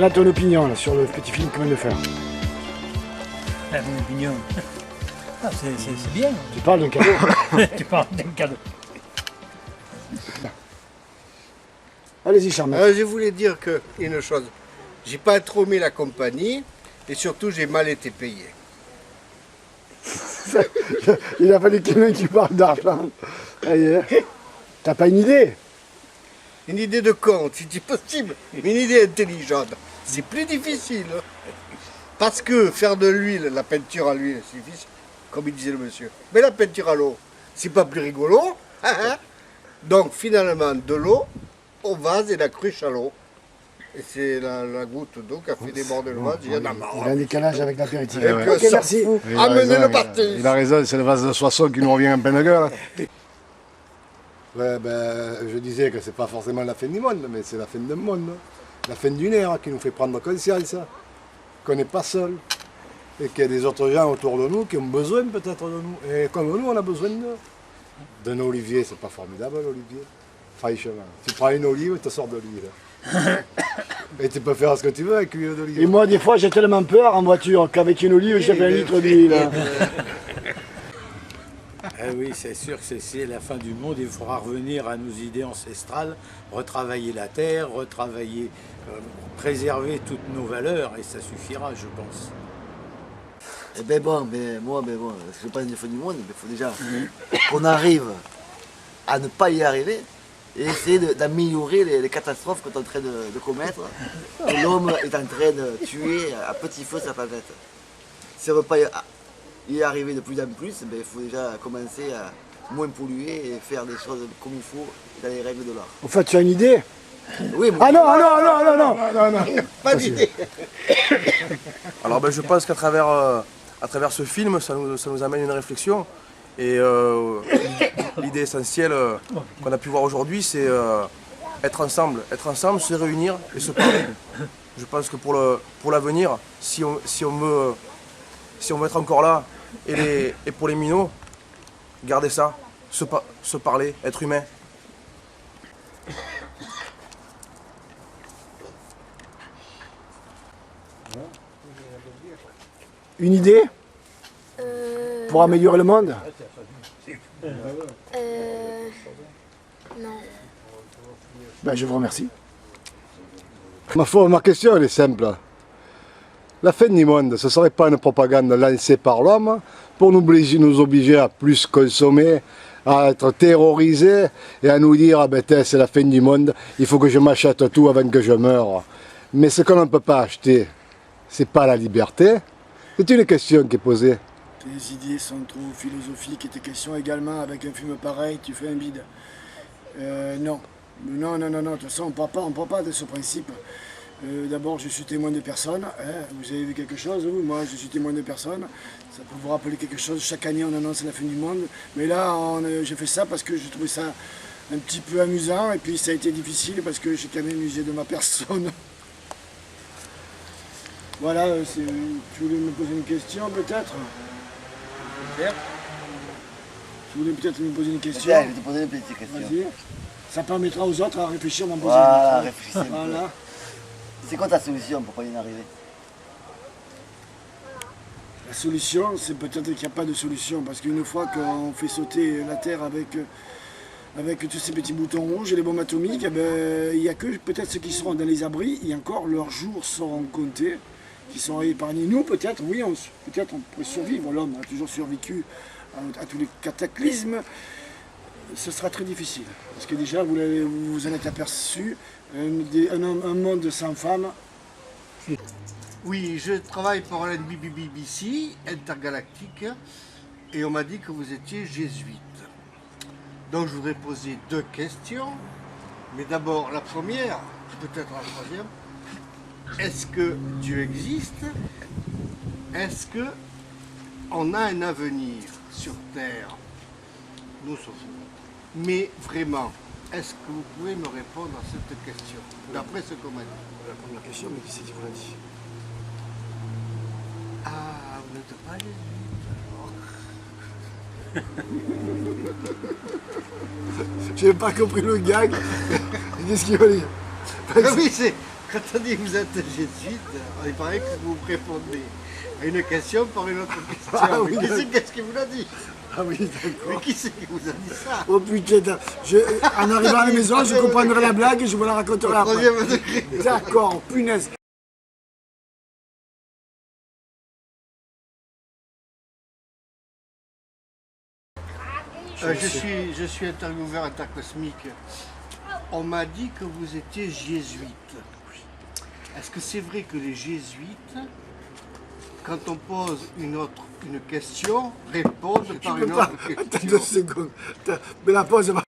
maintenant ton opinion là, sur le petit film qu'on vient de faire. Mon opinion. Ah, c'est bien. Tu parles d'un cadeau. Tu parles d'un cadeau. Allez-y, Charmant. Je voulais dire une chose. J'ai pas trop aimé la compagnie et surtout j'ai mal été payé. Il a fallu quelqu'un qui parle d'argent. T'as pas une idée? Une idée de con, si c'est possible, mais une idée intelligente. C'est plus difficile. Parce que faire de l'huile, la peinture à l'huile, c'est difficile, comme il disait le monsieur. Mais la peinture à l'eau, c'est pas plus rigolo. Donc finalement, de l'eau au vase et la cruche à l'eau. Et c'est la goutte d'eau qui a fait déborder le vase. Il y en a marre. Il a un décalage avec l'apéritif. Et Ok, puis, merci. amenez le parti. Il a raison, c'est le vase de Soissons qui nous revient en pleine gueule. Ouais, je disais que c'est pas forcément la fin du monde, mais c'est la fin d'un monde. La fin d'une ère qui nous fait prendre conscience qu'on n'est pas seul. Et qu'il y a des autres gens autour de nous qui ont besoin peut-être de nous. Et comme nous, on a besoin d'eux. D'un olivier, c'est pas formidable l'olivier. Franchement. Tu prends une olive et tu sors de l'huile. Et tu peux faire ce que tu veux avec l'huile d'olive. Et moi, des fois, j'ai tellement peur en voiture qu'avec une olive, j'ai fait un litre d'huile. Oui, c'est sûr que c'est la fin du monde. Il faudra revenir à nos idées ancestrales, retravailler la terre, préserver toutes nos valeurs, et ça suffira, je pense. Eh ben bon, je pense qu'il faut du monde, mais il faut déjà qu'on arrive à ne pas y arriver et essayer d'améliorer les catastrophes qu'on est en train de commettre. L'homme est en train de tuer à petit feu sa planète. Si on ne veut pas y arriver de plus en plus, il faut déjà commencer à moins polluer et faire des choses comme il faut dans les règles de l'art. En fait, tu as une idée? Oui, Ah non. Pas d'idée. Alors je pense qu'à travers ce film, ça nous amène une réflexion. Et l'idée essentielle qu'on a pu voir aujourd'hui, c'est être ensemble, se réunir et se parler. Je pense que pour l'avenir, si on veut être encore là, et pour les minots, garder ça, se parler, être humain. Une idée pour améliorer le monde? Non. Ben, je vous remercie. Ma question elle est simple. La fin du monde, ce ne serait pas une propagande lancée par l'homme pour nous obliger à plus consommer, à être terrorisés et à nous dire c'est la fin du monde, il faut que je m'achète tout avant que je meure. Mais ce qu'on ne peut pas acheter, c'est pas la liberté. C'est une question qui est posée. Tes idées sont trop philosophiques et tes questions également, avec un film pareil, tu fais un bide. Non. Non, de toute façon, on ne part pas de ce principe. D'abord, je suis témoin de personne. Vous avez vu quelque chose, vous? Moi, je suis témoin de personne. Ça peut vous rappeler quelque chose. Chaque année, on annonce la fin du monde. Mais là, j'ai fait ça parce que je trouvais ça un petit peu amusant. Et puis, ça a été difficile parce que j'ai quand même usé de ma personne. Voilà, tu voulais me poser une question, peut-être? Tu voulais peut-être me poser une question? Je vais te poser une petite question. Vas-y. Ça permettra aux autres à réfléchir, m'en poser Voilà, une. réfléchissez un peu. Voilà. C'est quoi ta solution pour pas y en arriver? La solution, c'est peut-être qu'il n'y a pas de solution, parce qu'une fois qu'on fait sauter la Terre avec tous ces petits boutons rouges et les bombes atomiques, il n'y a que peut-être ceux qui seront dans les abris, et encore leurs jours seront comptés, qui seront épargnés. Nous, peut-être, oui, peut-être on pourrait survivre, l'homme a toujours survécu à tous les cataclysmes. Ce sera très difficile, parce que déjà, vous en êtes aperçu, un monde sans femmes. Oui, je travaille pour la BBC intergalactique et on m'a dit que vous étiez jésuite. Donc je voudrais poser 2 questions, mais d'abord la première, peut-être la troisième. Est-ce que Dieu existe? Est-ce que on a un avenir sur Terre? Nous sauf nous. Mais vraiment, est-ce que vous pouvez me répondre à cette question, d'après ce qu'on m'a dit? La première question, mais qui c'est qui vous l'a dit? Ah, vous n'êtes pas jésuite alors. J'ai pas compris le gag. Qu'est-ce qu'il veut dire? Oui, Quand on dit que vous êtes jésuite, il paraît que vous répondez à une question par une autre question. Ah oui, mais qu'est-ce qui vous l'a dit? Ah oui, Mais d'accord. qui c'est qui vous a dit ça? Oh putain, en arrivant à la maison, je comprendrai la blague et je vous la raconterai après. Troisième degré. D'accord, punaise. Je suis intervieweur intercosmique. On m'a dit que vous étiez jésuite. Est-ce que c'est vrai que les jésuites, quand on pose une question, répondent par une autre Attends question? 2 secondes. Mais la pause va